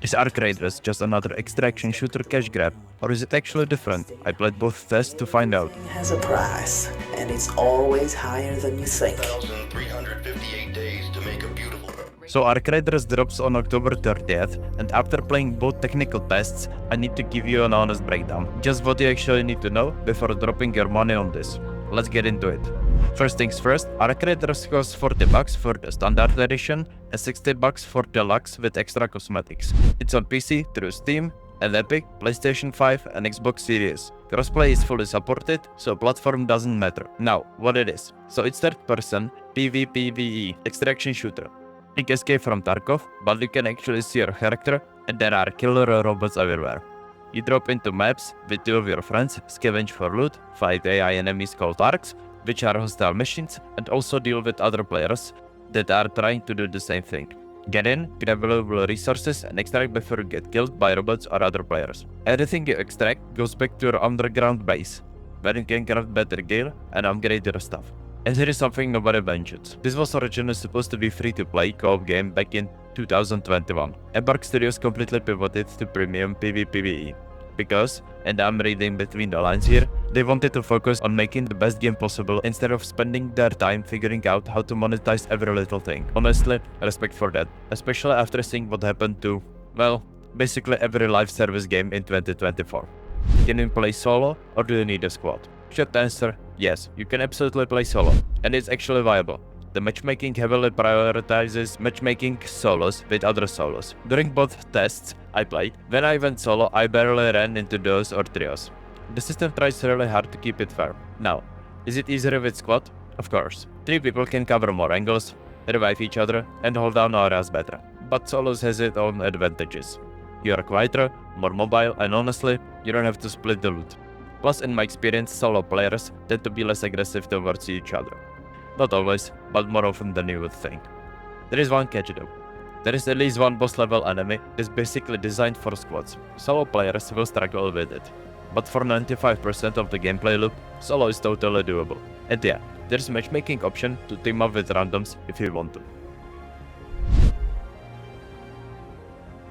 Is Arc Raiders just another extraction shooter cash grab, or is it actually different? I played both tests to find out. Has a price, and it's always higher than you think. 1,358 days to make a beautiful. So Arc Raiders drops on October 30th, and after playing both technical tests, I need to give you an honest breakdown. Just what you actually need to know before dropping your money on this. Let's get into it. First things first, Arc Raiders costs $40 for the standard edition and $60 for deluxe with extra cosmetics. It's on PC through Steam and Epic, PlayStation 5 and Xbox Series. Crossplay is fully supported, so platform doesn't matter. Now, what it is. So it's third person PvPvE extraction shooter. Like Escape from Tarkov, but you can actually see your character and there are killer robots everywhere. You drop into maps with two of your friends, scavenge for loot, fight AI enemies called arcs, which are hostile machines, and also deal with other players that are trying to do the same thing. Get in, grab valuable resources, and extract before you get killed by robots or other players. Everything you extract goes back to your underground base, where you can craft better gear and upgrade your stuff. And here is something nobody mentions. This was originally supposed to be free-to-play co-op game back in 2021. Embark Studios completely pivoted to premium PvPvE. Because, and I'm reading between the lines here, they wanted to focus on making the best game possible instead of spending their time figuring out how to monetize every little thing. Honestly, respect for that, especially after seeing what happened to, well, basically every live service game in 2024. Can you play solo or do you need a squad? Short answer, yes, you can absolutely play solo, and it's actually viable. The matchmaking heavily prioritizes matchmaking solos with other solos. During both tests I played, when I went solo, I barely ran into duos or trios. The system tries really hard to keep it fair. Now, is it easier with squad? Of course. 3 people can cover more angles, revive each other, and hold down auras better. But solos has its own advantages. You are quieter, more mobile, and honestly, you don't have to split the loot. Plus, in my experience, solo players tend to be less aggressive towards each other. Not always, but more often than you would think. There is one catch though. There is at least one boss level enemy that's basically designed for squads. Solo players will struggle with it. But for 95% of the gameplay loop, solo is totally doable. And yeah, there's a matchmaking option to team up with randoms if you want to.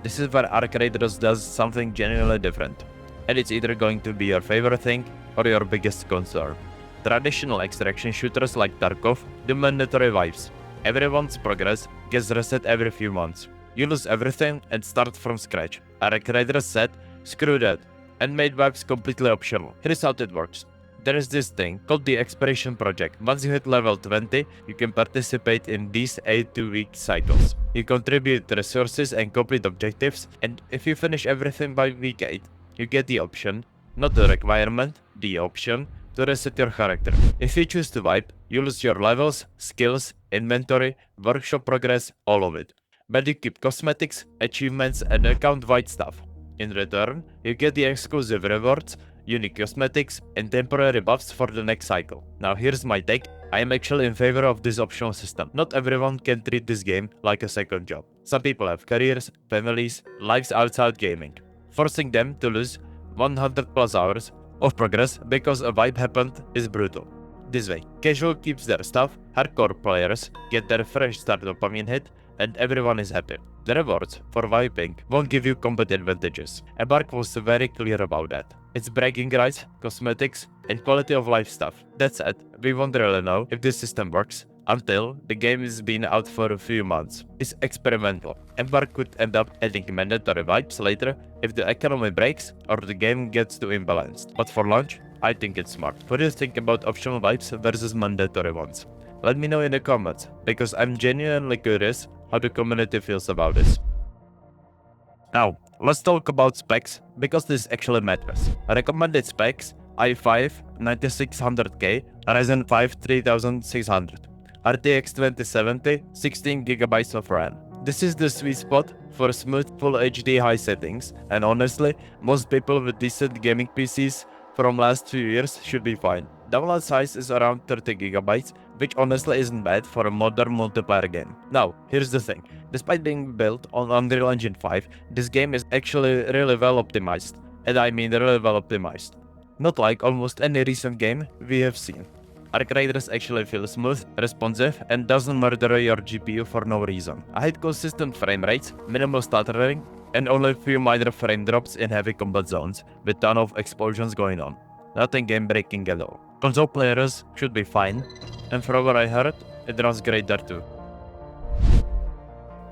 This is where Arc Raiders does something genuinely different. And it's either going to be your favorite thing or your biggest concern. Traditional extraction shooters like Tarkov do mandatory wipes. Everyone's progress gets reset every few months. You lose everything and start from scratch. Arc Raiders said, screw that, and made wipes completely optional. Here's how it works. There is this thing called the Expiration Project. Once you hit level 20, you can participate in these 8-week cycles. You contribute resources and complete objectives, and if you finish everything by week 8, you get the option, not the requirement, the option, to reset your character. If you choose to wipe, you lose your levels, skills, inventory, workshop progress, all of it. But you keep cosmetics, achievements and account-wide stuff. In return, you get the exclusive rewards, unique cosmetics and temporary buffs for the next cycle. Now here's my take. I am actually in favor of this optional system. Not everyone can treat this game like a second job. Some people have careers, families, lives outside gaming. Forcing them to lose 100 plus hours of progress because a wipe happened is brutal. This way, casual keeps their stuff, hardcore players get their fresh start dopamine hit, and everyone is happy. The rewards for wiping won't give you combat advantages. Embark was very clear about that. It's bragging rights, cosmetics, and quality of life stuff. That said, we won't really know if this system works until the game has been out for a few months. It's experimental. Embark could end up adding mandatory wipes later if the economy breaks or the game gets too imbalanced. But for launch, I think it's smart. What do you think about optional wipes versus mandatory ones? Let me know in the comments, because I'm genuinely curious how the community feels about this. Now, let's talk about specs, because this actually matters. Recommended specs: i5 9600K, Ryzen 5 3600. RTX 2070, 16GB of RAM. This is the sweet spot for smooth Full HD high settings, and honestly, most people with decent gaming PCs from last few years should be fine. Download size is around 30GB, which honestly isn't bad for a modern multiplayer game. Now, here's the thing. Despite being built on Unreal Engine 5, this game is actually really well optimized. And I mean really well optimized. Not like almost any recent game we have seen. Arc Raiders actually feels smooth, responsive, and doesn't murder your GPU for no reason. I had consistent frame rates, minimal stuttering, and only a few minor frame drops in heavy combat zones with ton of explosions going on. Nothing game breaking at all. Console players should be fine, and from what I heard, it runs great there too.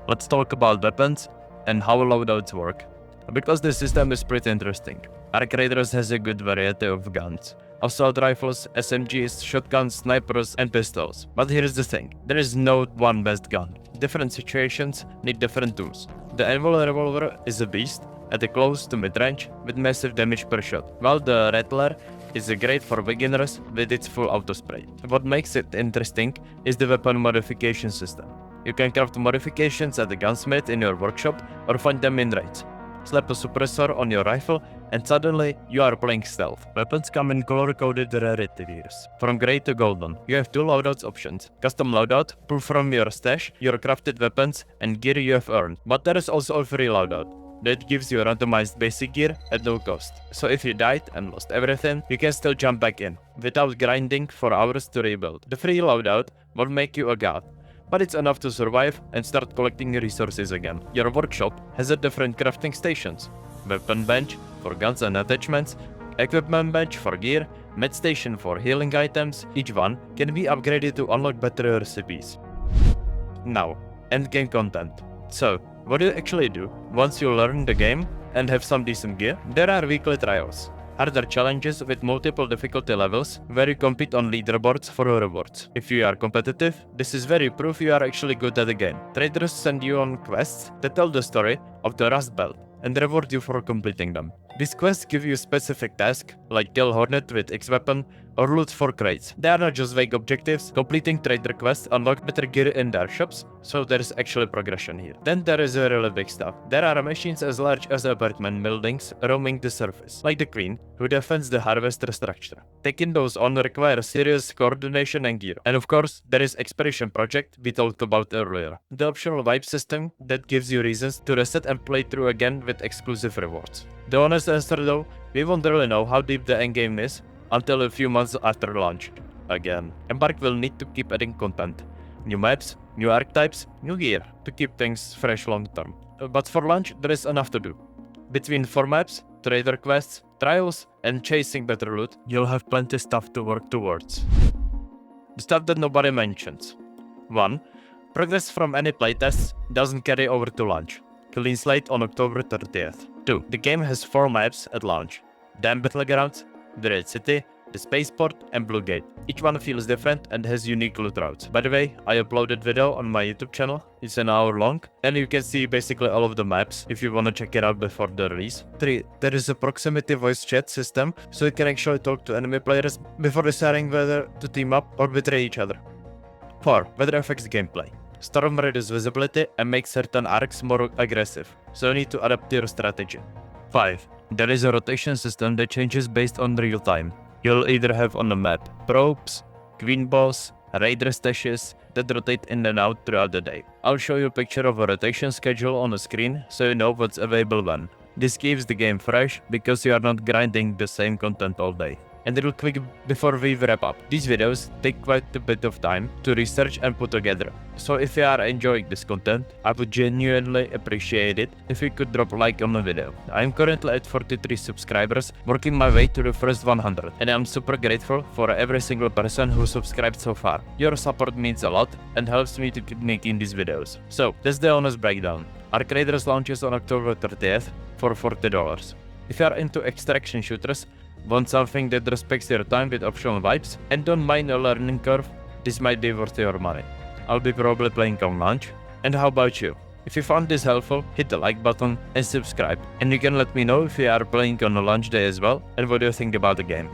Let's talk about weapons and how loadouts work, because this system is pretty interesting. Arc Raiders has a good variety of guns. Assault rifles, SMGs, shotguns, snipers, and pistols. But here's the thing, there is no one best gun. Different situations need different tools. The Anvil revolver is a beast at the close to mid-range with massive damage per shot, while the Rattler is great for beginners with its full auto spray. What makes it interesting is the weapon modification system. You can craft modifications at the gunsmith in your workshop or find them in raids. Slap a suppressor on your rifle and suddenly you are playing stealth. Weapons come in color-coded rarity tiers, from grey to golden. You have two loadouts options. Custom loadout, pull from your stash, your crafted weapons and gear you have earned. But there is also a free loadout that gives you randomized basic gear at no cost. So if you died and lost everything, you can still jump back in, without grinding for hours to rebuild. The free loadout won't make you a god, but it's enough to survive and start collecting resources again. Your workshop has a different crafting stations. Weapon bench for guns and attachments, equipment bench for gear, med station for healing items. Each one can be upgraded to unlock better recipes. Now, endgame content. So, what do you actually do once you learn the game and have some decent gear? There are weekly trials, harder challenges with multiple difficulty levels where you compete on leaderboards for rewards. If you are competitive, this is very proof you are actually good at the game. Traders send you on quests that tell the story of the Rust Belt and reward you for completing them. These quests give you specific tasks, like kill Hornet with X weapon or loot for crates. They are not just vague objectives. Completing trader quests unlock better gear in their shops, so there is actually progression here. Then there is a really big stuff. There are machines as large as apartment buildings roaming the surface, like the Queen, who defends the harvester structure. Taking those on requires serious coordination and gear. And of course, there is Expedition Project we talked about earlier. The optional vibe system that gives you reasons to reset and play through again with exclusive rewards. The honest answer though, we won't really know how deep the endgame is until a few months after launch. Again, Embark will need to keep adding content. New maps, new archetypes, new gear to keep things fresh long term. But for launch, there is enough to do. Between 4 maps, trader quests, trials, and chasing better loot, you'll have plenty stuff to work towards. The stuff that nobody mentions. 1. Progress from any playtests doesn't carry over to launch. Clean slate on October 30th. 2. The game has 4 maps at launch. Dam Battlegrounds, the Red City, the Spaceport, and Blue Gate. Each one feels different and has unique loot routes. By the way, I uploaded video on my YouTube channel. It's an hour long, and you can see basically all of the maps if you want to check it out before the release. 3. There is a proximity voice chat system, so you can actually talk to enemy players before deciding whether to team up or betray each other. 4. Weather affects gameplay. Storm reduces visibility and makes certain arcs more aggressive, so you need to adapt your strategy. 5. There is a rotation system that changes based on real time. You'll either have on the map probes, queen balls, raider stashes that rotate in and out throughout the day. I'll show you a picture of a rotation schedule on the screen so you know what's available when. This keeps the game fresh because you are not grinding the same content all day. And real quick before we wrap up, these videos take quite a bit of time to research and put together. So if you are enjoying this content, I would genuinely appreciate it if you could drop a like on the video. I am currently at 43 subscribers, working my way to the first 100, and I'm super grateful for every single person who subscribed so far. Your support means a lot and helps me to keep making these videos. So that's the honest breakdown. Arc Raiders launches on October 30th for $40. If you are into extraction shooters, want something that respects your time with optional vibes, and don't mind a learning curve, this might be worth your money. I'll be probably playing on launch. And how about you? If you found this helpful, hit the like button and subscribe. And you can let me know if you are playing on a launch day as well and what you think about the game.